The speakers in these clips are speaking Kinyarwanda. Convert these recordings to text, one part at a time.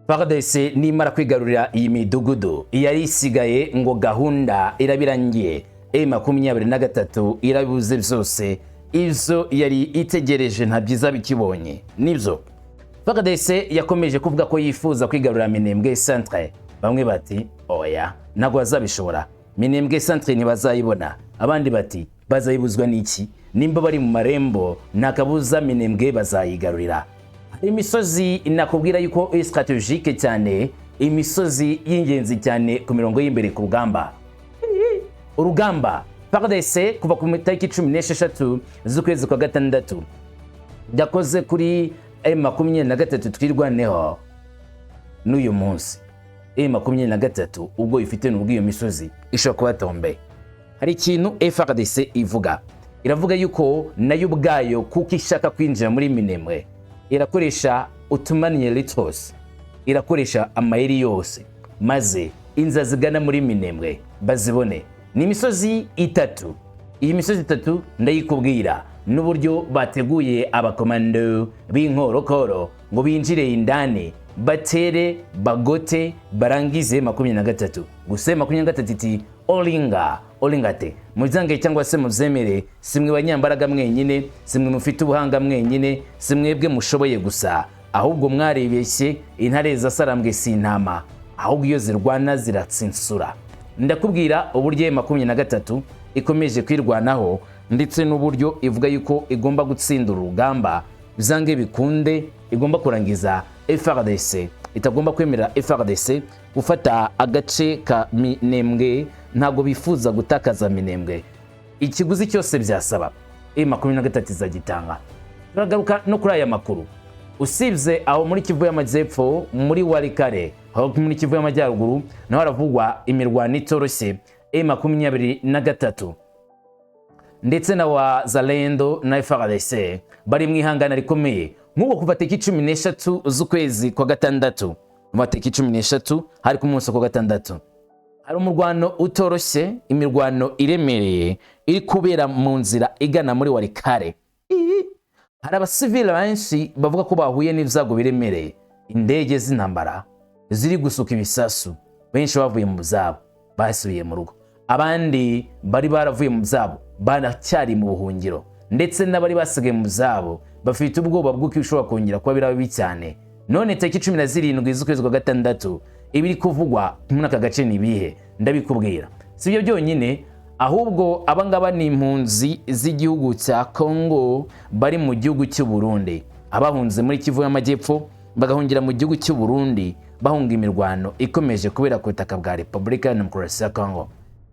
FARDC nimara kwigarurira iyi midugudu yari isigaye ngo gahunda irabirangiye, M23 irabuze byose ivyo yari itegereje nta byiza bikibonye. Nivyo FARDC yakomeje kuvuga ko yifuza kwigarurira Minembwe Centre. Bamwe bati oya ntago bazabishobora, Minembwe Centre ntibazayibona. Abandi bati bazayibuzwa n'iki, nimba bari mu marembo nakabuza Minembwe bazayigarurira. Imisozi nakubwira yuko strategique cyane, imisozi y'ingenzi cyane ku mirongo y'imbere ku rugamba. Urugamba FARDC kuva ku tariki 16 z'ukwezi kwa gatandatu yakoze kuri M23 twirwaneho n'uyu munsi. M23 ubwo ifite n'ubwo iyo misozi ishobora kuba tombe. Hari ikintu FARDC ivuga, iravuga yuko nayo ubwayo kuko ishaka kwinjira muri Minembwe irakoresha utumaniye litos, irakoresha amayeri yose maze inza zigana muri Minembwe bazibone. Ni imisozi itatu. Iyi misozi itatu ndayikubwira n'uburyo bateguye abakomando b'inkorokoro ngo binjire indani batere bagote barangize 23. Gusa 23 iti olingate muzange cyangwa se muzemere, simwe banyambaraga mwenyine, simwe mufite ubuhanga mwenyine, simwebwe mushoboye gusa, ahubwo mwarebeshye intare zasarambwe sintama, ahubwo iyo zirwana ziratsinsura. Ndakubwira uburyo 23 ikomeje kwirwanaho ndetse n'uburyo ivuga yuko igomba gutsindura urugamba bizange bikunde, igomba kurangiza FARDC, itagomba kwemera FARDC gufata agace ka Minembwe, ntago bifuza gutakaza Minembwe. Ikiguzi cyose byasaba M23 izagitanga. Turagaruka no kuri aya makuru. Usibye aho muri Kivu y'Amajyepfo, muri Walikare, aho muri Kivu y'Amajyaruguru naho haravugwa imirwano itoroshye, M23 ndetse na Wazalendo na FARDC bari mwihangana rikomeye. Nk'uko kuva tariki 13 z'ukwezi kwa gatandatu, mu tariki 13 hari ku munsi kwa gatandatu hari umurwano utoroshye, imirwano iremereye iri kubera mu nzira igana muri Walikare. Hari abasivili benshi bavuga ko bahuye n'ibyago biremereye, indege z'intambara ziri gusuka ibisasu, benshi bavuye mu byabo basubiye mu rugo, abandi bari baravuye mu byabo banacyari mu buhungiro, ndetse n'abari basigaye mu byabo bafite ubwoba bw'uko bishobora kongera kuba birabi cyane. None tariki 17 z'ukwezi kwa gatandatu ibiri kuvugwa muri aka gace nibihe ndabikubwira. Si byo byonyine, ahubwo abangaba ni impunzi z'igihugu cya Congo bari mu gihugu cy'u Burundi, abahunze muri Kivu y'Amajyepfo bagahungira mu gihugu cy'u Burundi bahunga imirwano ikomeje kubera ku butaka bwa Repubulika ya Demokarasi ya Congo.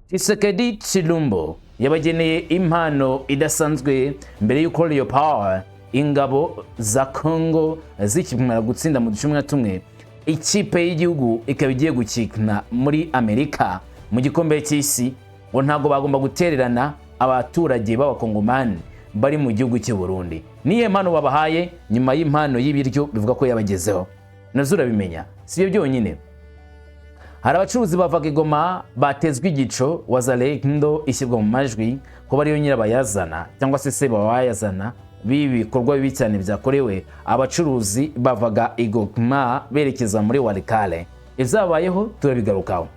Tshisekedi Tshilombo yabageneye impano idasanzwe mbere y'uko Leopard, ingabo za Congo zikimara gutsinda mu dushumwe tumwe, ikipe y'igihugu ikaba igiye gukina muri Amerika mu gikombe cy'isi, ngo ntago bagomba gutererana abaturage b'abakongomani bari mu gihugu cy'u Burundi. Niye mpano babahaye nyuma y'impano y'ibiryo bivuga ko yabagezeho, nazo urabimenya. Si byo byonyine, hari abacuruzi bavaga Goma batezwe igico, Wazalendo ishyirwa mu majwi ko bariyo nyirabayazana cyangwa se bayazana bibi bikorwa bibi cyane byakorewe abacuruzi bavaga Goma berekeza muri Walikare. Izabayeho turabigarukaho.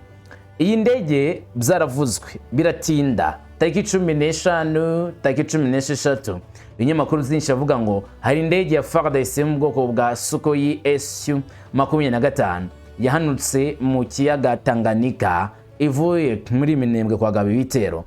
Iyi ndege byaravuzwe biratinda, tariki 15 tariki 16 ibinyamakuru byinshi bavuga ngo hari indege ya FARDC mu bwoko bwa Sukhoi Su-25 yahanutse mu kiyaga Tanganyika ivuye muri Minembwe kwa gaba ibitero.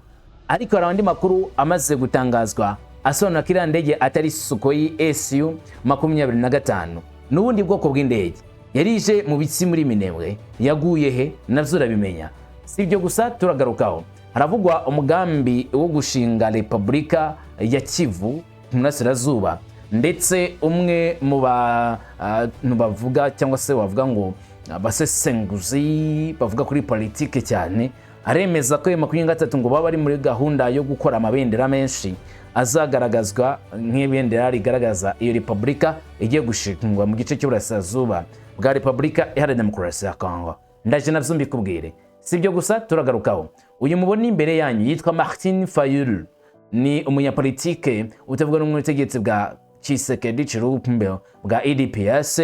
Ariko hari andi makuru amaze gutangazwa asobanura ko ndege atari Sukhoi Su-25 n'ubundi bwoko bw'indege yarije mu bitsi muri Minembwe. Yaguye he navyo urabimenya. Si ibyo gusa turagarukaho, haravugwa umugambi wo gushinga Repubulika ya Kivu Burasirazuba, ndetse umwe mu bavuga cyangwa se wavuga ngo abasesenguzi bavuga kuri politike cyane aremeza ko M23 ngo baba bari muri gahunda yo gukora amabendera menshi azagaragazwa nk'ibendera rigaragaza iyo Repubulika igiye gushingwa mu gice cy'Uburasirazuba bwa Repubulika Iharanira Demokarasi ya Congo. Ndaje navyo mbikubwire. Si ibyo gusa turagarukaho, uyu mubona imbere yanyu yitwa Martin Fayulu, ni umunyapolitike utavuga n'umwe utegetse bwa Tshisekedi Chilombo bwa UDPS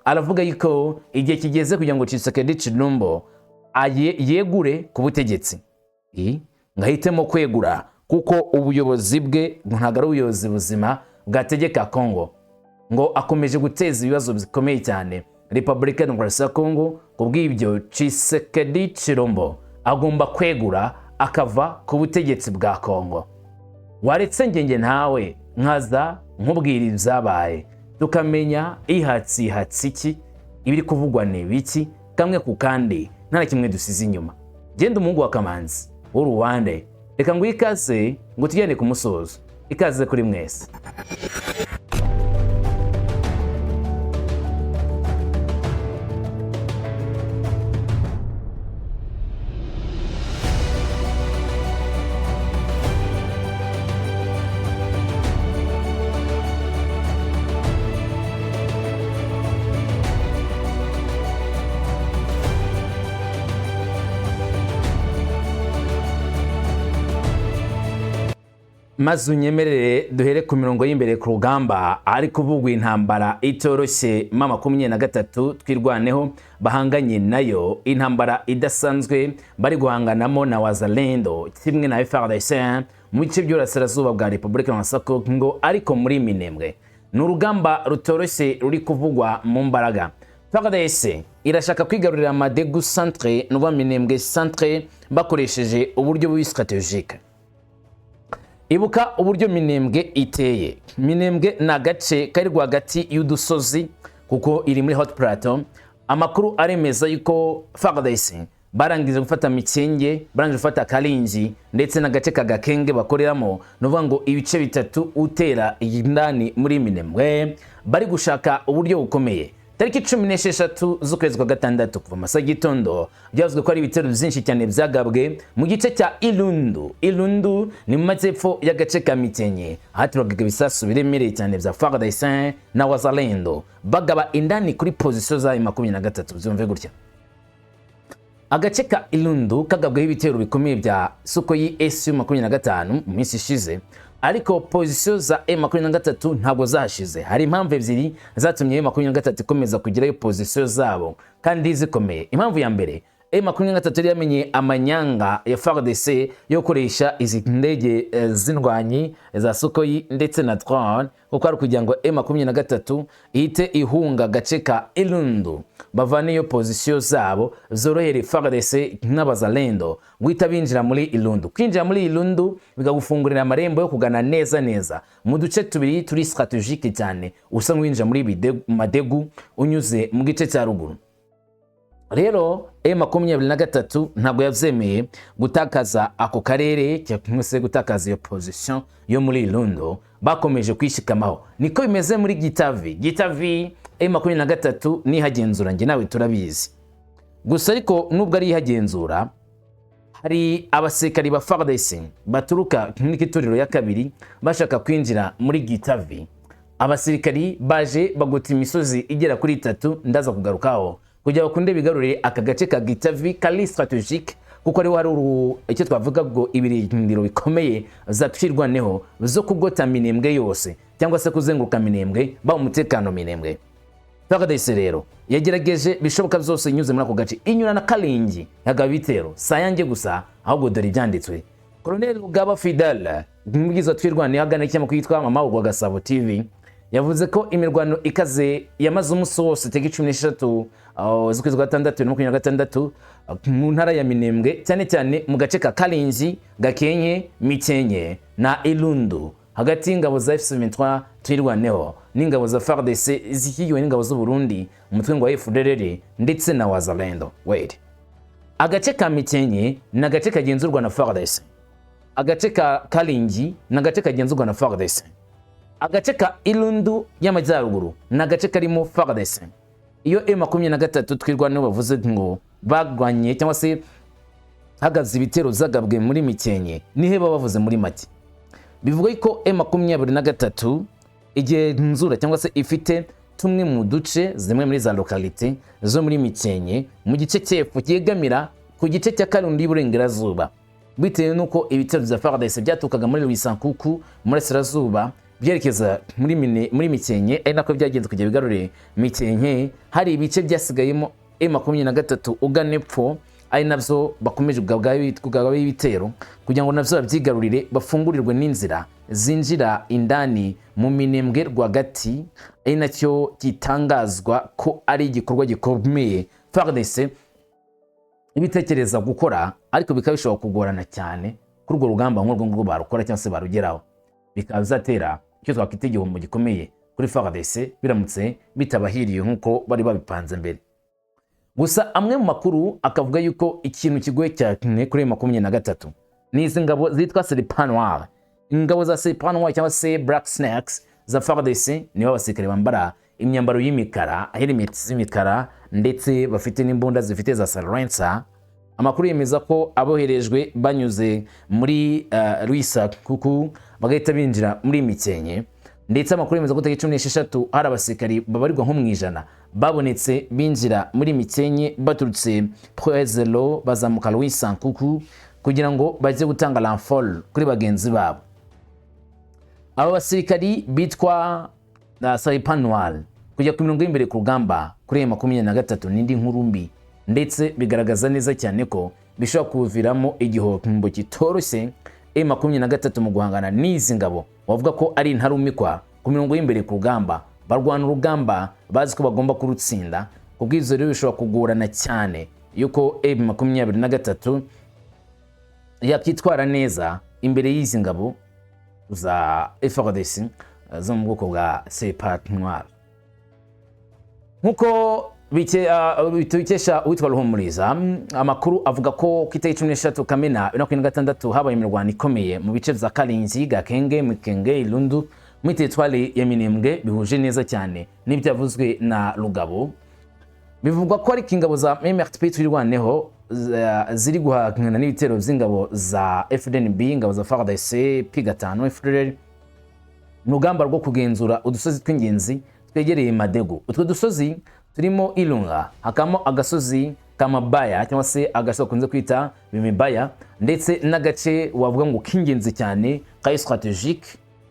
aravuga yuko igihe kigeze kugira ngo Tshisekedi Chilombo yegure ku butegetsi. Ngahitemo kwegura kuko ubuyobozi bwe ntabwo ari ubuyobozi buzima bwategeka Kongo, ngo akomeje guteza ibibazo bikomeye cyane Repubulika Demokarasi ya Kongo. Kubw'ibyo Tshisekedi Chilombo agomba kwegura akava ku butegetsi bwa Kongo. Waretse ngenge ntawe nkaza nkubwira ibyabaye tukamenya ihatsi iki ibiri kuvugwa n'ibiki kamwe ku kandi nta kimwe dusize inyuma. Genda umuhungu wa Kamanzi w'Uruwande, reka ngo ikaze ngo tujyane ku musozo. Ikaze kuri mwese. Maze unyemerere duhere ku mirongo y'imbere ku rugamba ari kuvugwa intambara itoroshye M23 twirwaneho bahanganye nayo, intambara idasanzwe bari guhanganamo na Wazalendo kimwe na FARDC mu bice by'Uburasirazuba bwa Repubulika ya Kongo, ariko muri Minembwe ni urugamba rutoroshye ruri kuvugwa mu mbaraga. FARDC irashaka kwigarurira Amadegu centre n'uba Minembwe centre bakoresheje uburyo buri strategique. Ibuka uburyo Minembwe iteye. Minembwe na gace kari rwagati y'udusozi kuko iri muri Haut Plateau. Amakuru aremeza yuko FARDC barangije gufata Mikenge, barangije gufata Kalinji ndetse na gace kagakenge bakoreramo, novuga ngo ibice bitatu utera indani muri Minembwe bari gushaka uburyo bukomeye. Tariki 16 z'ukwezi kwa gatandatu kuva masaha gitondo byavuzwe ko ari ibitero byinshi cyane byagabwe mu gice cya Ilundu. Ilundu ni mu majyepfo y'agace ka Mitenye, ahaturaga ibisasu biremereye cyane bya FARDC na Wazalendo bagaba indani kuri position za 23. Byumve gutya, agace ka Ilundu kagabweho ibitero bikomeye bya Sukhoi Su-25 mu minsi ishize, ariko position za M23 ntabwo zashize. Hari impamvu ebyiri zatumye M23 ikomeza kugirayo position zabo kandi zikomeye. Impamvu ya mbere, M23 yamenye amanyanga ya FARDC yo koresha izi ndege z'indwanyi za Sukhoi ndetse na drone, kuko ari kugira ngo M23 ihite ihunga gace ka Ilundu bavane yo position zabo zorohere FARDC n'Abazalendo guhita binjira muri Ilundu. Kwinjira muri Ilundu bigagufungurira amarembo yo kugana neza mu duce tubiri turi strategique cyane, usa nk'uwinjira muri Madegu unyuze mu gice cya ruguru. Rero M23 ntabwo yavyemeye gutakaza ako karere cyangwa se gutakaza iyo position yo muri Ilundu, bakomeje kwishikamaho. Niko bimeze muri Gitavi M23 nihagenzura nge nawe turabizi. Gusa ariko nubwo ari ihagenzura, hari abasirikari ba FARDC baturuka muri Kituriro ya kabiri bashaka kwinjira muri Gitavi. Abasirikari baje baguta imisozi igera kuri 3 ndaza kugarukaho kugira bakunde bigarurire aka gace ka Gitavi kali strategique, kuko ari wari icyo twavuga ngo ibirindiro bikomeye zatwirwaneho zo kugota Minembwe yose cyangwa se kuzenguruka Minembwe ba umutekano Minembwe. FARDC rero yagerageje bishoboka byose inyuze muri ako gace, inyura na Kalingi yagaba bitero sayange gusa, ahubwo dore ibyanditswe. Colonel Rugaba Fidel umugizi twirwane yagana cyangwa kwitwa Mama wa Gasabo TV yavuze ko imirwano ikaze yamaze umunsi wose tege 16 z'ukwezi kwa gatandatu no 26 mu ntara ya Minembwe, cyane cyane mu gace ka Kalingi, Gakenke, Mitenye na Ilundu, hagati y'ingabo za FC23 twirwaneho n'ingabo za FARDC zihiwe n'ingabo z'u Burundi, umutwe ngo wa FDLR ndetse na Wazalendo. Wait, agace ka Mitenye na gace kagenzurwa na FARDC, agace ka Kalingi na gace kagenzurwa na FARDC, agace ka Ilundu y'amajyaruguru na gace karimo FARDC. Iyo M23 twirwaneho bavuze ngo bagwanye cyangwa se hagaze ibitero zagabwe muri Mitenye, nihe bavuze muri make. Bivuga ko M23 igenzura cyangwa se ifite tumwe mu duce zimwe muri za localité zo muri Mitenye mu gice cy'epfo cyegamira ku gice cya Karundi y'Uburengerazuba. bitewe nuko ibitero vya FARDC byatukaga muri Rwisankuku muri Sirazuba byerekeza muri Mikenke, ari nako byagenze kujya bigarure Mikenke. Hari ibice byasigayemo M23 ugana epfo, ari navyo bakomeje kugaba ibitero kugira ngo navyo babyigarurire, bafungurirwe n'inzira zinjira indani mu Minembwe rwagati, ari nacyo gitangazwa ko ari igikorwa gikomeye FARDC ibitekereza gukora, ariko bikaba bishobora kugorana cyane kuri urwo rugamba nk'urwo ngurwo barukora cyangwa se barugeraho, bikaba bizatera icyo twakwita igihombo gikomeye kuri FARDC biramutse bitabahiriye nk'uko bari babipanze mbere. Gusa amwe mu makuru akavuga yuko ikintu kigoye cyane kuri M23 ni izi ngabo zitwa Serpent Noir. Ingabo za Serpent Noir cyangwa se Black Snakes za FARDC nibo abasirikare bambara imyambaro y'imikara, helmet z'imikara, ndetse bafite n'imbunda zifite za silencer. Amakuru yemeza ko aboherejwe banyuze muri Rwisankuku bagahita binjira muri Mikenke, ndetse amakuru yemeza ko tariki 16 hari abasirikari babarirwa nko mu ijana babonetse binjira muri Mikenke baturutse Poezelo bazamuka Rwisankuku kugira ngo bajye gutanga renfort kuri bagenzi babo. Aba basirikari bitwa Serpent Noir kujya ku mirongo y'imbere ku rugamba kuri M23 n'indi nkuru mbi, ndetse bigaragaza neza cyane ko bishobora kuviramo igihombo kitoroshye M23 mu guhangana n'izi ngabo wavuga ko ari intarumikwa ku mirongo y'imbere ku rugamba, barwana urugamba bazi ko bagomba kurutsinda. Kubw'izo rero bishobora kugorana cyane yuko M23 yakitwara neza imbere y'izi ngabo za FARDC zo mu bwoko bwa Serpent Noir. Nkuko bikesha witwa Ruhumuriza, amakuru avuga ko ku itariki 13 Kamena 2026 habaye imirwano ikomeye mu bice vya Kalinzi, Gakenge, Mikenge, Ilundu muri teritwari ya Minembwe, bihuje neza cyane n'ibyavuzwe na Rugabo. Bivugwa ko ari ingabo za MRTP twirwaneho ziri guhangana n'ibitero by'ingabo za FDNB, ingabo za FARDC, P5 FDLR mu rugamba rwo kugenzura udusozi tw'ingenzi twegereye Madegu. Utwo dusozi turimo Ilunga, hakamo agasozi Kamabaya cyangwa se agasozi kunze kwita Bimibaya, ndetse n'agace wavuga ngo k'ingenzi cyane ka strategique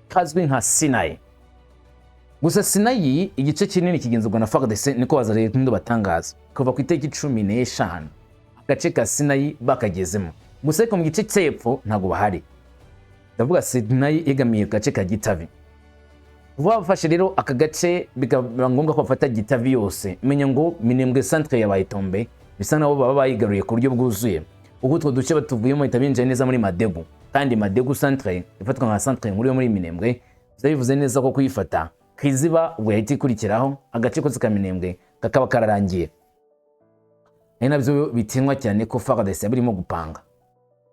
kazwi nka Sinai. Gusa Sinai igice kinini kigenzurwa na FARDC niko bazarendo batangaza kuva ku itariki 15 agace ka Sinai bakagezemo. Gusa ko mu gice cy'epfo ntago bahari, ndavuga Sinai yegamiye gace ka Gitavi. Vuba bafashe rero aka gace bikaba ngombwa ko bafata Gitavi yose. Menya ngo Minembwe centre yabaye tombe, bisa nabo baba bayigaruye ku buryo bwuzuye. Ubwo utwo duce batuvuyemo itabinje neza muri Madegu, kandi Madegu centre ifatwa nka centre nkuru yo muri Minembwe. Bivuze neza ko kuyifata Kiziba ubwo yahita ikurikiraho agace kose ka Minembwe kakaba kararangiye. Nabyo bitinwa cyane ko FARDC birimo gupanga.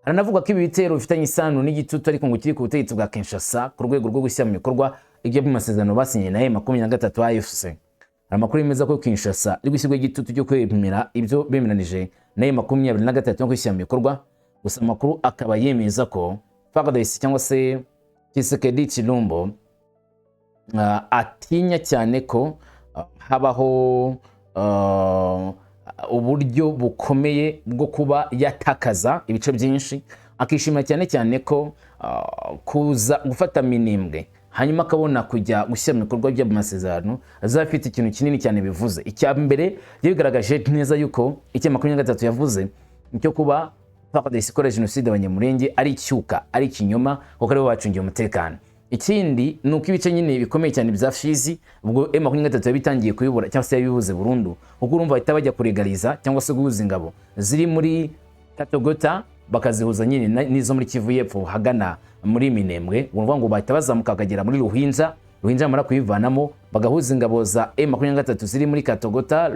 Haranavuga ko ibi bitero bifitanye isano n'igitutu ariko ngo kiri ku butegetsi bwa Kinshasa ku rwego rwo gushyira mu bikorwa ibyo bimasezerano basinye na M23 AFC. Amakuru yemeza ko Kinshasa iri gushyirwa igitutu cyo kwemera ibyo bemeranije na M23 no gushyira mu bikorwa. Gusa amakuru akaba yemeza ko FARDC cyangwa se Tshisekedi Tshilombo atinya cyane ko habaho uburyo bukomeye bwo kuba yatakaza ibice byinshi, akishima cyane ko kuza gufata Minembwe hanyuma akabona kujya gushyira mu bikorwa by'amasezerano azafite ikintu kinini cyane bivuze. Icya mbere bigaragaje neza yuko icyo M23 yavuze cyo kuba FARDC ikora genocide abanyamurenge ari icyuka, ari ikinyoma, kuko aribo bacungiye umutekano. Ikindi nuko ibice nyine bikomeye cyane bya Fizi ubwo M23 yabitangiye kuyibura cyangwa se yabibuze burundu, kuko urumva bahita bajya kuregaliza cyangwa se guhuza ingabo ziri muri Katogota bakazihuza nyine nizo muri Kivu y'Epfo hagana muri Minembwe. Urumva ngo bahita bazamuka bakagera muri Ruhinja mara kuyivanamo bagahuza ingabo za M23 ziri muri Katogota,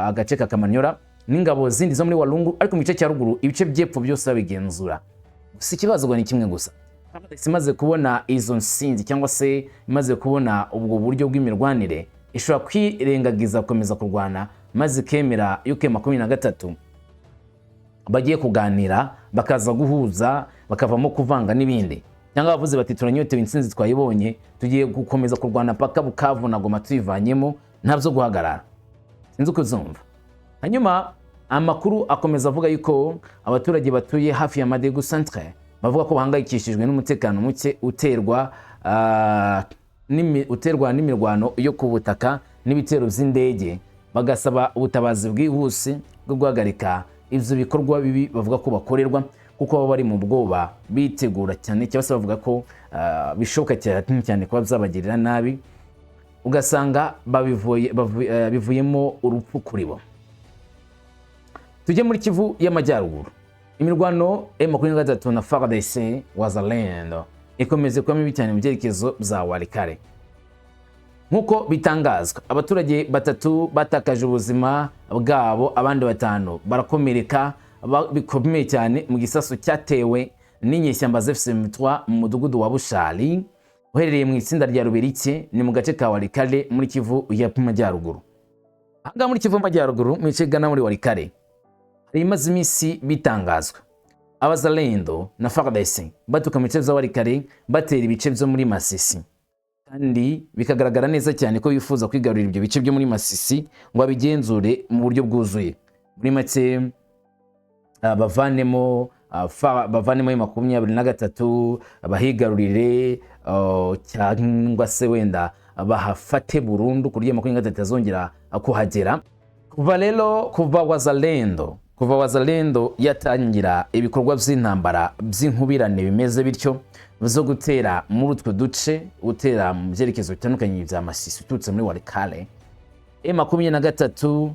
agace ka Kamanyora n'ingabo zindi zo muri Walungu, ariko mu gice cya ruguru ibice by'Epfo byose babigenzura. Si ikibazo ni kimwe gusa, imaze kubona izo nsinzi cyangwa se imaze kubona ubwo buryo bw'imirwanire ishobora kwirengagiza gukomeza kurwana, maze kemera yuko M23 bagiye kuganira bakaza guhuza bakavamo kuvanga n'ibindi, cyangwa bavuze bati turanyotewe insinzi twayibonye tugiye gukomeza kurwana paka Bukavu na Goma tuyivanyemo ntabyo guhagarara. Sinzi uko uzumva. Hanyuma Amakuru akomeza avuga yuko abaturage batuye hafi ya Madegu Centre bavuga ko bahangayikishijwe n'umutekano muke uterwa n'imirwano yo ku butaka n'ibitero by'indege, bagasaba ubutabazi bwihuse bwo guhagarika ivyo bikorwa bibi bavuga ko bakorerwa, kuko baba bari mu bwoba bitegura cyane cyangwa se bavuga ko bishoboka cyane kuba byabagirira nabi, ugasanga bivuyemo urupfu kuri bo. Tujye muri Kivu y'Amajyaruguru. Imirwano M23 na FARDC Wazalendo ikomeze kuba mibi cyane mu byerekezo bya Walikale. Nkuko bitangazwa, abaturage batatu batakaje ubuzima bwabo, abandi batanu barakomereka bikomeye cyane mu gisasu cyatewe n'inyeshyamba ZFM3 mu mudugudu wa Bushali uherereye mu itsinda rya Rubirike, ni mu gace ka Walikale muri Kivu y'Amajyaruguru. Aha muri Kivu y'Amajyaruguru mu gice gana muri Walikale hari imaze iminsi bitangazwa Abazalendo na FARDC batuka mu bice bya Walikale batera ibice byo muri Masisi, kandi bikagaragara neza cyane ko bifuza kwigarurira ibyo bice byo muri Masisi ngo abigenzure mu buryo bwuzuye. Muri make bavanemo 23 bahigarurire cyangwa se wenda bahafate burundu kurya 23 azongera kuhagera. Kuva Wazalendo yatangira ibikorwa by'intambara by'inkubirane bimeze bityo zo gutera muri utwo duce, gutera mu byerekezo bitandukanye bya Masisi ututse muri Walikale, M23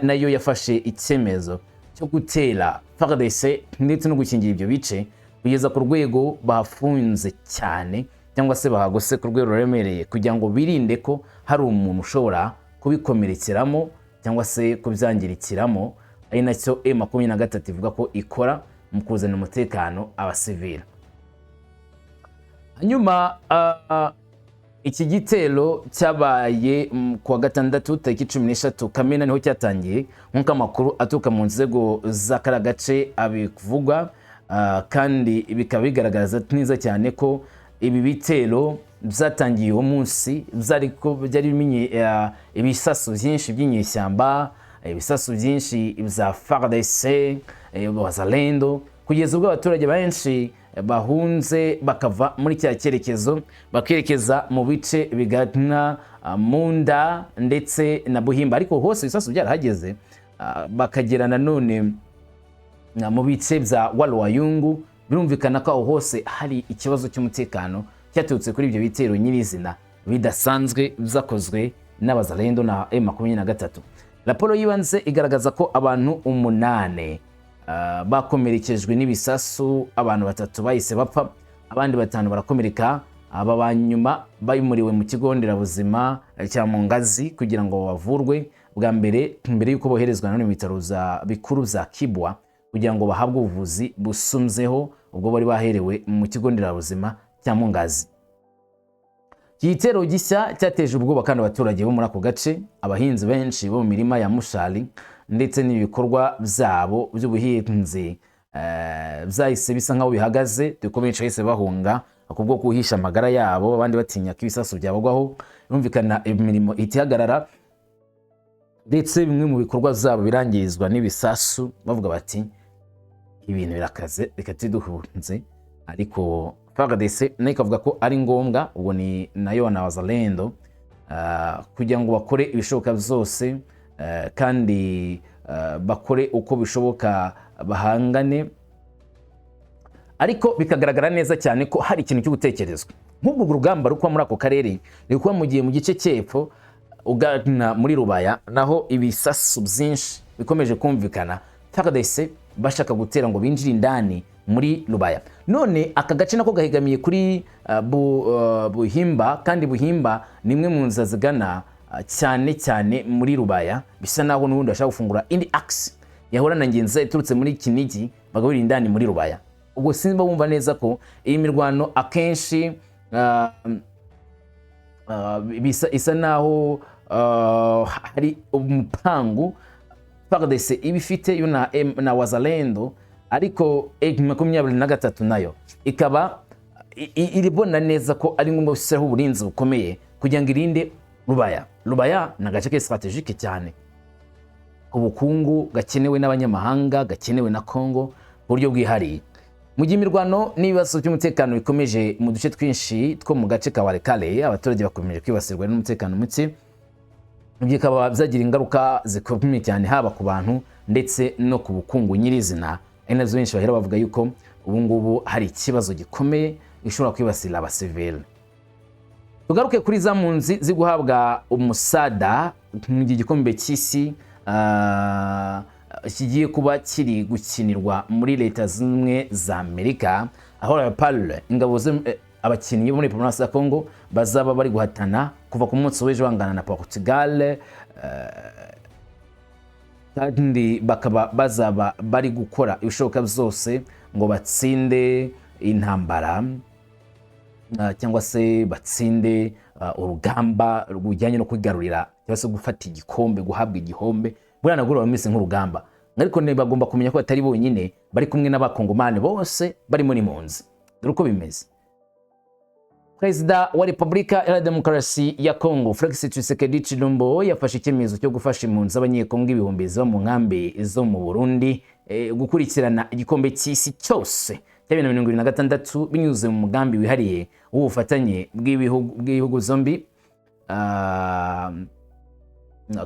nayo yafashe icyemezo cyo gutera FARDC ndetse no gukingira ibyo bice kugeza ku rwego bafunze cyane cyangwa se bahagose ku rwego ruremereye, kugira ngo birinde ko hari umuntu ushobora kubikomerekeramo cyangwa se kubyangirikiramo, ari nacyo M23 ivuga ko ikora mu kuzana umutekano abasivili. Hanyuma iki gitero cyabaye kuwa gatandatu tariki 13 Kamena niho cyatangiye, nk'uko amakuru atuka mu nzego z'akaragace abivugwa, kandi bikaba bigaragaza neza cyane ko ibi bitero byatangiye uwo munsi byari ibisasu byinshi by'inyeshyamba, ibisasu byinshi bya FARDC, Wazalendo, kugeza ubwo abaturage benshi bahunze bakava muri cya cyerekezo bakerekeza mu bice bigana Munda ndetse na Buhimba, ariko hose ibisasu byarahageze bakagera nanone mu bice bya Walwayungu. Birumvikana ko aho hose hari ikibazo cy'umutekano cyaturutse kuri ibyo bitero nyirizina bidasanzwe byakozwe n'Abazalendo na M23. Raporo yibanze igaragaza ko abantu 8 bakomerekejwe n'ibisasu, abantu 3 bahise bapfa, abandi 5 barakomereka. Aba banyuma bayimuriwe mu kigo nderabuzima cya Mungazi kugira ngo bavurwe bwa mbere yuko boherezwa mu bitaro bikuru za Kibwa kugira ngo bahabwe ubuvuzi busumzeho ubwo bari baherewe mu kigo nderabuzima cya Mungazi. Igitero gishya cyateje ubwoba kandi abaturage bo muri ako gace, abahinzi benshi bo mu mirima ya Mushali ndetse n'ibikorwa byabo by'ubuhinzi byahise bisa nkaho bihagaze, deko benshi bahise bahunga kubwo kuhisha amagara yabo, abandi batinya ko ibisasu byabagwaho. Birumvikana imirimo itihagarara ndetse bimwe mu bikorwa byabo birangizwa n'ibisasu, bavuga bati ibintu birakaze reka tuduhunze. Ariko FARDC nayo ikavuga ko ari ngombwa, ubwo ni nayo na Wazalendo kugira ngo bakore ibishoboka byose kandi bakore uko bishoboka bahangane, ariko bikagaragara neza cyane ko hari ikintu cyo gutekerezwa. Nk'ubwo urugamba rukwa muri ako karere rikuba mu gihe mu gice cyepfo ugana muri Rubaya naho ibisasu byinshi bikomeje kumvikana, FARDC bashaka gutera ngo binjire indani muri Rubaya. None aka gace nako gahigamiye kuri Buhimba, kandi Buhimba ni imwe mu nzira zigana cyane muri Rubaya, bisa naho n'ubundi bashaka gufungura indi axe yahura na ngenzi iturutse muri Kinigi bagabira indani muri Rubaya. Ubwo simba bumva neza ko iyi mirwano akenshi isa naho hari umupangu FARDC ibifite yo na Wazalendo, ariko M23 nayo ikaba iribona neza ko ari ngombwa gushyiraho uburinzi bukomeye kugira ngo irinde Rubaya. Rubaya ni agace ke strategique cyane, ubukungu gakenewe n'abanyamahanga, gakenewe na Kongo ku buryo bwihariye. Mu gihe imirwano n'ibibazo by'umutekano bikomeje mu duce twinshi two mu gace ka Walikale, abaturage bakomeje kwibasirwa n'umutekano muke, bikaba byagira ingaruka zikomeye cyane haba ku bantu ndetse no ku bukungu nyirizina. Enazo benshi bahera bavuga yuko ubu ngubu hari ikibazo gikomeye gishobora kwibasira abasivile. Tugaruke kuri za mpunzi zi guhabwa umusada mu gikombe cy'isi kigiye kuba kiri gukinirwa muri Leta Zunze za Amerika, aho Leopard ingabo abakinnyi bo muri province ya Congo bazaba bari guhatana kuva ku munsi w'ejo bangana na Portugal, kandi bakaba bazaba bari gukora ibishoboka byose ngo batsinde intambara cyangwa se batsinde urugamba rujyanye no kwigarurira cyangwa se gufata igikombe, guhabwa igihombe. Bwana nagura bameze nk'urugamba, ariko ne bagomba kumenya ko atari bonyine, bari kumwe n'abakongomani bose barimo n'impunzi. Dore uko bimeze. Perezida wa Repubulika ya Demokarasi ya Kongo Felix Tshisekedi Tshilombo yafashe icyemezo cyo gufasha impunzi z'abanyekongo ibihumbi zo mu nkambi zo mu Burundi gukurikirana igikombe cy'isi cyose cya 2026 binyuze mu mugambi wihariye w'ubufatanye bw'ibihugu zombi,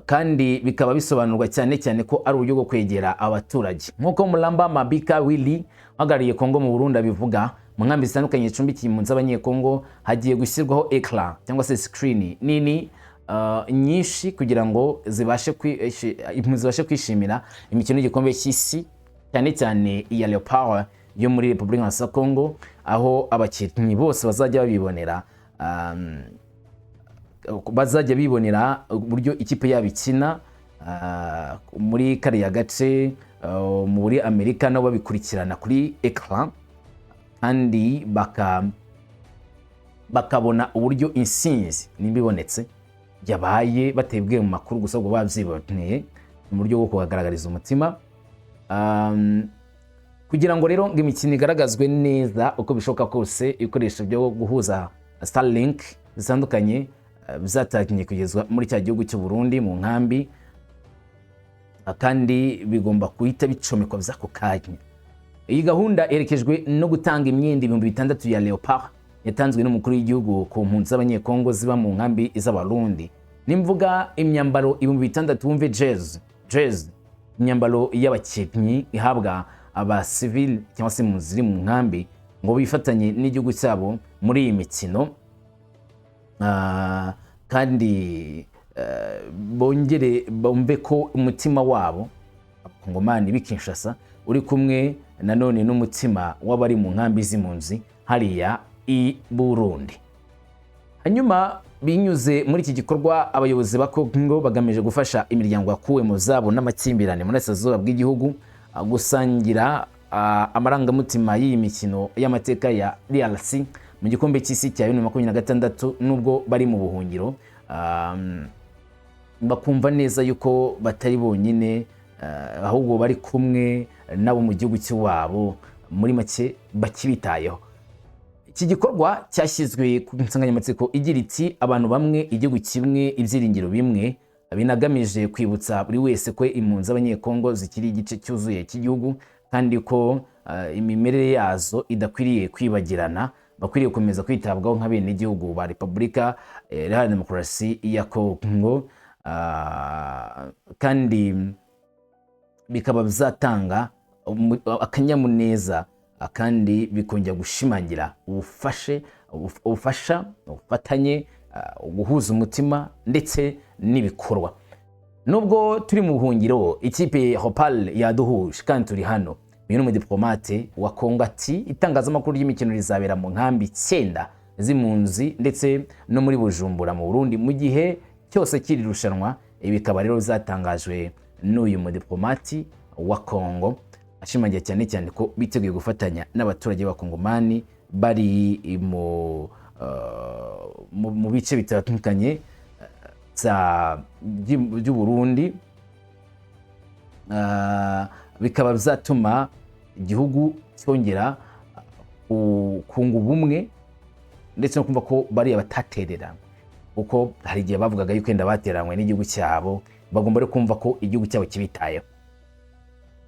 kandi bikaba bisobanurwa cyane ko ari uburyo bwo kwegera abaturage. Nk'uko Mulamba Mabika Willy uhagarariye Kongo mu Burundi abivuga, mu nkambi zitandukanye zicumbikiye impunzi z'abanyekongo hagiye gushyirwaho ecran cyangwa se screen nini nyinshi kugira ngo zibashe kwishimira imikino y'igikombe cy'isi, cyane iya Leopard yo muri Repubulika ya Kongo, aho abakinnyi bose bazajya bibonera uburyo ikipe yabikina muri kariya gace muri Amerika, nabo babikurikirana kuri ecran, kandi bakabona uburyo insinzi nimbibonetse yabaye batebwe mu makuru gusa ngo babyiboneye mu buryo bwo kugaragariza umutima, kugira ngo rero ngo imikino igaragazwe neza uko bishoboka kose. Ibikoresho byo guhuza Starlink zitandukanye bizatangiye kugezwa muri cya gihugu cy'u Burundi mu nkambi, kandi bigomba kuhita bicomekwa by'ako kanya. Iyi gahunda yerekejwe no gutanga imyenda 600 ya Leopard yatanzwe n'umukuru w'igihugu ku mpunzi z'abanyekongo ziba mu nkambi z'Abarundi. Nimvuga imyambaro 600 wumve jazz, imyambaro y'abakinnyi ihabwa abasivile cyangwa se mu ziri mu nkambi ngo bifatanye n'igihugu cyabo muri iyi mikino, kandi bongere bumve ko umutima wabo abakongomani b'Kinshasa uri kumwe nanone n'umutima w'abari mu nkambi z'impunzi hariya i Burundi. Hanyuma binyuze muri iki gikorwa, abayobozi ba Kongo bagamije gufasha imiryango yakuwe mu zabo n'amakimbirane muri Burasirazuba bw'igihugu gusangira amarangamutima y'iyi mikino y'amateka ya DRC mu gikombe cy'isi cya 2026, nubwo bari mu buhungiro, bakumva neza yuko batari bonyine, ahubwo bari kumwe nabo mu gihugu cy'iwabo, muri make bakibitayeho. Iki gikorwa cyashyizwe ku nsanganyamatsiko igira iti abantu bamwe, igihugu kimwe, ibyiringiro bimwe, binagamije kwibutsa buri wese ko impunzi z'abanyekongo zikiri igice cyuzuye cy'igihugu, kandi ko imimerere yazo idakwiriye kwibagirana, bakwiriye gukomeza kwitabwaho nka bene igihugu ba Repubulika Iharanira Demokarasi ya Kongo, kandi bikaba bizatanga akanyamuneza, kandi bikongera gushimangira ubufasha, ubufatanye, guhuza umutima ndetse n'ibikorwa. Nubwo turi mu buhungiro, ikipe Leopard yaduhuje kandi turi hano. Uyu ni umudiplomate wa Kongo ati itangazamakuru ry'imikino rizabera mu nkambi 9 z'impunzi ndetse no muri Bujumbura mu Burundi mu gihe cyose kiri rushanwa. Ibi bikaba rero bizatangajwe n'uyu mudiplomati wa Kongo, ashimangira cyane ko biteguye gufatanya n'abaturage b'Abakongomani bari mu bice bitandukanye by'u Burundi, bikaba bizatuma igihugu cyongera kunga ubumwe ndetse no kumva ko bari abatatererana. kuko hari igihe bavugaga yuko enda bateranywe n'igihugu cyabo, bagomba rero kumva ko igihugu cyabo kibitayeho.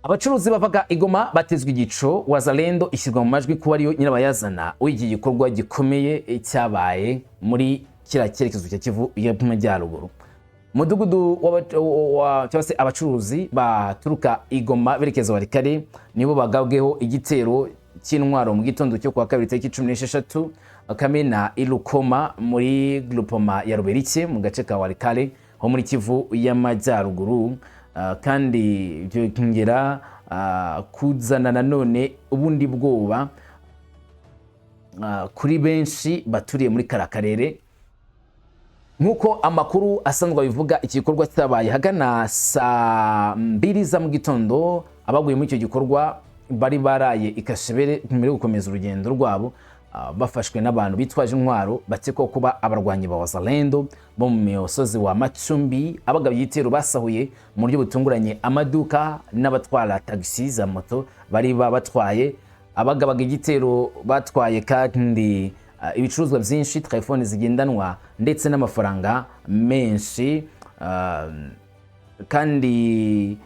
Abacuruzi bavaga igoma batezwe igico, Wazalendo ishyirwa mu majwi kuba ariyo nyirabayazana w'iki gikorwa gikomeye cyabaye muri kiriya cyerekezo cya Kivu y'Amajyaruguru. Umudugudu cyangwa se abacuruzi baturuka igoma berekeza Walikale nibo bagabweho igitero cy'intwaro mu gitondo cyo kwa kabiri tariki 16 Kamena Ilukoma muri Glupoma ya Ruberike mu gace ka Walikale ho muri Kivu y'Amajyaruguru. Kandi byo kongera kuzana nanone ubundi bwoba kuri benshi baturiye muri karakarere. Nkuko amakuru asanzwe bivuga, iki gikorwa cyabaye hagana saa 2 za mu gitondo. Abaguye muri icyo gikorwa bari baraye ikashebere mbere gukomeza urugendo rwabo, bafashwe n'abantu bitwaje intwaro bakekwa kuba abarwanyi ba Wazalendo bo mu misozi wa Macumbi. Abagabo igitero basahuye mu buryo butunguranye amaduka n'abatwara taxi za moto bari batwaye. Abagabaga igitero batwaye kandi ibicuruzwa byinshi, telefone zigendanwa ndetse n'amafaranga menshi, kandi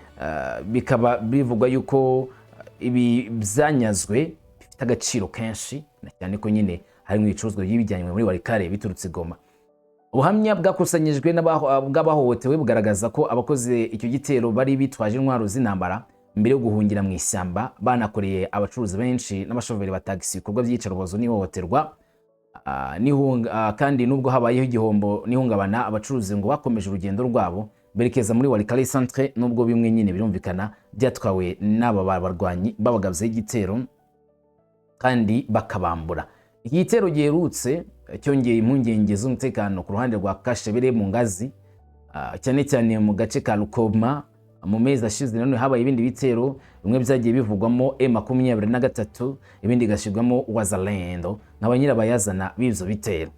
bikaba bivugwa yuko ibi byanyazwe bifite agaciro kenshi, cyane ko nyine hari ibicuruzwa by'ibijyanywe muri Walikale biturutse Goma. Ubuhamya bwakusanyijwe bw'abahohotewe bugaragaza ko abakoze icyo gitero bari bitwaje intwaro z'intambara mbere yo guhungira mu ishyamba, banakoreye abacuruzi benshi n'abashoferi ba taxi ibikorwa by'iyicarubozo n'ihohoterwa. Kandi nubwo habayeho igihombo n'ihungabana, abacuruzi ngo bakomeje urugendo rwabo berekeza muri Walikale centre, nubwo bimwe nyine birumvikana byatwawe n'aba barwanyi babagabye igitero kandi bakabambura. Iki gitero giherutse cyongeye impungenge z'umutekano ku ruhande rwa Kashebere mu Ngazi, cyane cyane mu gace ka Lukoma. Mu mezi ashize none habaye ibindi bitero, bimwe byagiye bivugwamo M23, ibindi gashyirwamo Wazalendo nk'abanyirabayazana b'ivyo bitero.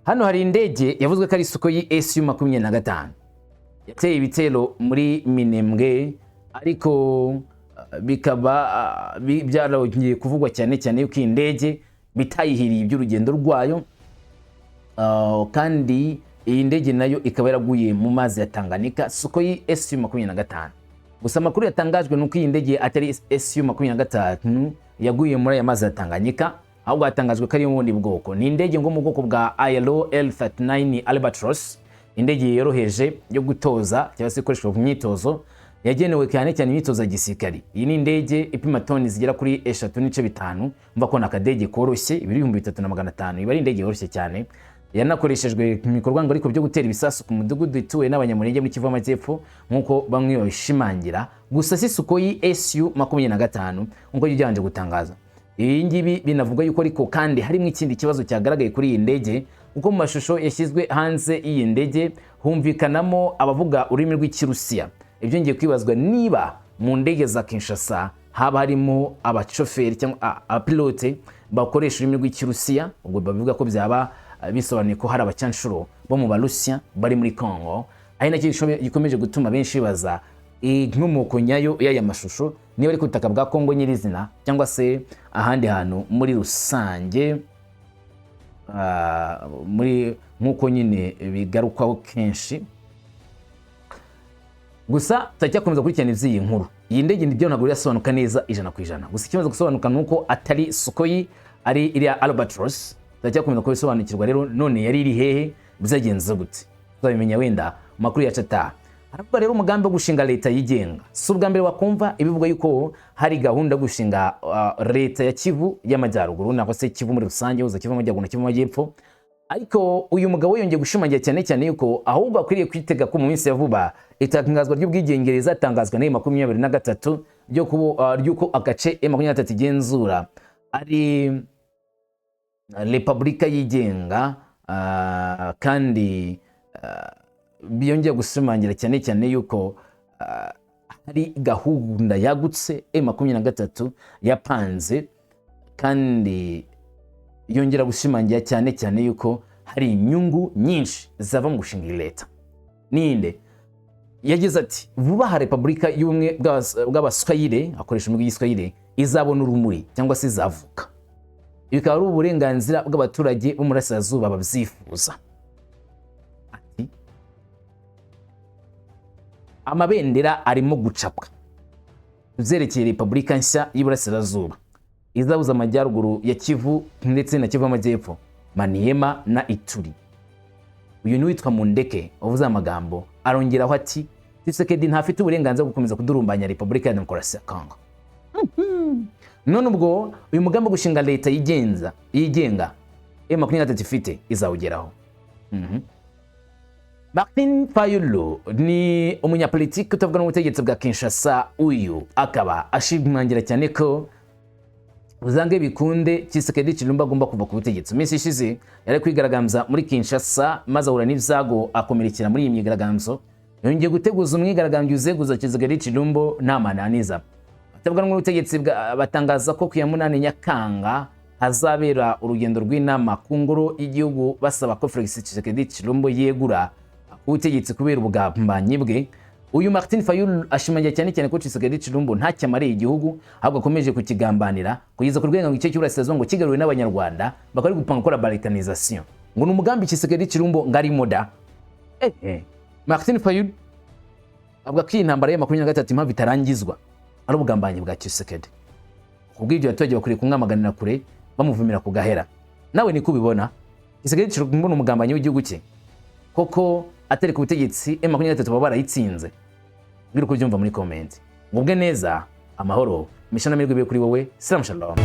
Hano hari indege yavuzwe ko ari Sukhoi Su-25 yateye ibitero muri Minembwe, ariko bikaba byarongeye kuvugwa cyane yuko indege bitayihiriye iby'urugendo rwayo, kandi iyi ndege nayo ikaba yaraguye mu mazi ya Tanganyika. Sukhoi Su-25 gusa amakuru yatangajwe nuko iyi ndege atari Su-25 yaguye muri aya mazi ya Tanganyika, ahubwo hatangajwe ko ari ubundi bwoko. Ni indege ngo mu bwoko bwa ILO L-39 Albatros, indege yoroheje yo gutoza cyangwa se ikoreshwa mu myitozo, yagenewe cyane imyitozo ya gisirikari. Iyi ni indege ipima toni zigera kuri 3.5, mva ko nakadege koroshye, 3500. Iba ari indege yoroshye cyane, yanakoreshejwe mu bikorwa ngo ariko byo gutera ibisasu ku mudugudu ituwe n'abanyamurenge muri Kivu y'Amajyepfo nkuko bamwe babishimangira. Gusa si Sukhoi Su-25 nkuko yiganje gutangaza. Iyi ngibi binavuga yuko ariko kandi harimo ikindi kibazo cyagaragaye kuri iyi ndege, kuko mu mashusho yashyizwe hanze iyi ndege humvikanamo abavuga ururimi rw'Ikirusiya. Ibyo ngiye kwibazwa niba mu ndege za Kinshasa haba harimo abashoferi cyangwa abapilote bakoresha ururimi rw'Ikirusiya. Ubwo bavuga ko byaba bisobanuye ko hari abacyanshuro bo mu Barusiya bari muri Congo. Ari nacyo gikomeje gutuma benshi baza inkomoko nyayo y'aya mashusho, niba ari ku butaka bwa Congo nyirizina cyangwa se ahandi hantu muri rusange, muri nkuko nyine bigarukwaho kenshi. Gusa tujyakomeza kurikirana iby'iyi nkuru. Iyi ndege nibyo ntabwo irasobanuka neza 100%. Gusa ikimaze gusobanuka nuko atari Sukhoi, ari iriya Albatros. Tujyakomeza kubisobanukirwa rero none yari iri hehe, byagenze gute, tuzabimenya wenda makuru ya chata. Haravuga rero umugambi wo gushinga leta yigenga. Si ubwa mbere wakumva ibivuga yuko hari gahunda gushinga leta ya Kivu y'Amajyaruguru, nako se Kivu muri rusange, uza Kivu y'Amajyaruguru na Kivu y'Amajyepfo. Ariko uyu mugabo yongeye gushimangira cyane yuko ahubwo akwiriye kwitega ko mu minsi ya vuba itangazwa ry'ubwigenge rizatangazwa na M23 ry'uko agace M23 igenzura ari Repubulika yigenga, kandi biyongeye gushimangira cyane yuko hari gahunda yagutse M23 yapanze, kandi yongera gushimangira cyane yuko hari inyungu nyinshi zava mu gushinga leta. Ninde yagize ati vuba ha Repubulika y'ubumwe bw'Abaswahili, akoresha umwe y'Iswahili, izabona urumuri cyangwa se izavuka. Bikaba ari uburenganzira bw'abaturage bo muri Burasirazuba babyifuza. amabendera arimo gucapwa vyerekeye Republika nshya y'Iburasirazuba izabuza amajyaruguru ya Kivu ndetse na Kivu y'Amajyepfo, Maniema na Ituri. Uyu ni witwa Mundeke uvuze amagambo arongeraho ati Tshisekedi ntafite uburenganzira bwo gukomeza kudurumbanya Republika ya Demokarasi ya Kongo. None ubwo uyu mugambi wo gushinga leta yigenga M23 ifite izawugeraho. Martin Fayulu ni umunyapolitiki utavuga n'ubutegetsi bwa Kinshasa. Uyu akaba ashimangira cyane ko uzange bikunde Tshisekedi Tshilombo agomba kuva ku butegetsi. Minsi ishize yari kwigaragambya muri Kinshasa maze ahura n'ivyago akomerekera muri iyi myigaragambyo. Yongeye guteguza umwigaragambyo uzeguza Tshisekedi Tshilombo nta mananiza. Batavuga n'ubutegetsi batangaza ko ku ya 8 Nyakanga hazabera urugendo rw'inama ku ngoro y'igihugu basaba ko Felix Tshisekedi Tshilombo yegura ubutegetsi kubera ubugambanyi bwe. Uyu Martin Fayulu ashimangira cyane ko Tshisekedi Tshilombo nta cyamareye igihugu ahubwo akomeje kukigambanira kugeza ku rwego ngo ice cy'Uburasirazuba ngo kigaruwe n'Abanyarwanda bakari gupanga gukora balkanization. Ngo ni umugambi Tshisekedi Tshilombo ngari moda. Martin Fayulu avuga ko intambara ya 23 impamvu itarangizwa ari ubugambanyi bwa Tshisekedi. Kubw'ibyo abaturage bakuriye kumwamaganira kure bamuvumira ku gahera. Nawe ni kubibona Tshisekedi Tshilombo ni umugambanyi w'igihugu cye koko atari ku butegetsi M23 baba barayitsinze. Ngiri kubyumva muri comment. Ngubwe neza amahoro mishana mirwe kuri wowe. Salam shalom.